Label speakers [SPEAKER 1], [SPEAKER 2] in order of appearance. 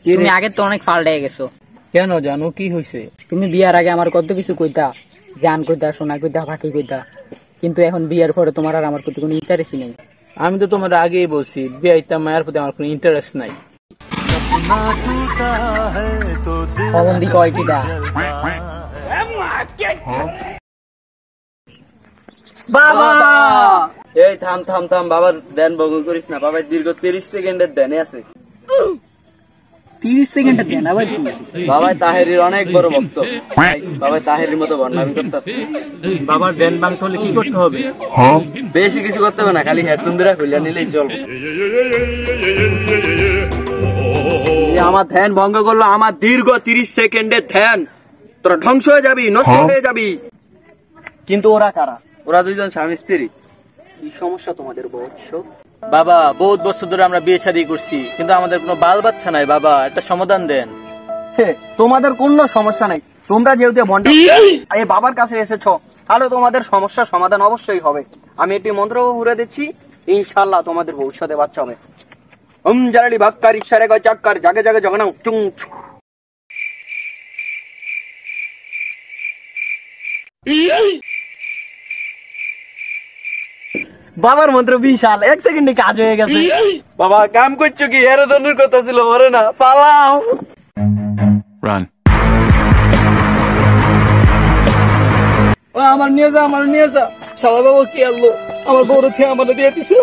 [SPEAKER 1] তুমি আগে তো অনেক পাল্টে গেছো।
[SPEAKER 2] কেন জানো কি হয়েছে?
[SPEAKER 1] তুমি বিয়ার আগে আমার কত কিছু কইতা, জান কইতা, সোনা কইতা, ফাঁকি কইতা, কিন্তু এখন বিয়ার পরে তোমার আর আমার প্রতি কোনো ইন্টারেস্টই নেই।
[SPEAKER 2] আমি তো তোমার আগেই বলছি বিয়ে ইত্যা মায়ের প্রতি আমার কোনো ইন্টারেস্ট নাই।
[SPEAKER 1] কখন দি কয়টিটা বাবা।
[SPEAKER 3] এই থাম থাম থাম, বাবার দেন ভঙ্গ করিস না। বাবা দীর্ঘ 30 সেকেন্ডের দেনে আছে।
[SPEAKER 1] 30 সেকেন্ডের দেন আবার কি?
[SPEAKER 3] বাবা তাহেরির অনেক বড় ভক্ত। বাবা তাহেরির মতো বন্ডামি করতেছে।
[SPEAKER 2] বাবার দেন ভাঙতে হলে কি করতে হবে?
[SPEAKER 3] বেশি কিছু করতে হবে না, খালি হেডফোন ধরে খুলে নিলেই চলবে। আমার ধ্যান ভঙ্গ করলো, আমার দীর্ঘ 30 সেকেন্ডের ধ্যান। তোরা ধ্বংস হয়ে যাবি, নষ্ট হয়ে যাবি। কিন্তু ওরা কারা? ওরা দুইজন স্বামী স্ত্রী। কি সমস্যা তোমাদের বৎস?
[SPEAKER 2] বাবা বহুত বছর ধরে আমরা বিয়ে শাদী করছি, কিন্তু আমাদের কোনো বাল বাচ্চা নাই। বাবা একটা সমাধান দেন।
[SPEAKER 3] তোমাদের কোনো সমস্যা নাই। তোমরা যেহেতু বন্ডা এই বাবার কাছে এসেছো, তাহলে তোমাদের সমস্যার সমাধান অবশ্যই হবে। আমি একটি মন্ত্র উড়ে দিচ্ছি, ইনশাআল্লাহ তোমাদের ভবিষ্যতে বাচ্চা হবে। জালালি ভাক্কার ইশারে গয় চাক্কার জাগে জাগে জগনাও চুং।
[SPEAKER 1] বাবার মন্ত্র বিশাল, 1 সেকেন্ডে কাজ হয়ে গেছে।
[SPEAKER 3] বাবা কাম করছো কি? এর ধনুর কথা ছিল, মরে না, পালাও।
[SPEAKER 4] Run.
[SPEAKER 2] আমার নিয়ে যা, আমার নিয়ে যা। শালা বাবা কি আনলো? আমার বড় খেয়ে আমার দিয়ে দিছে।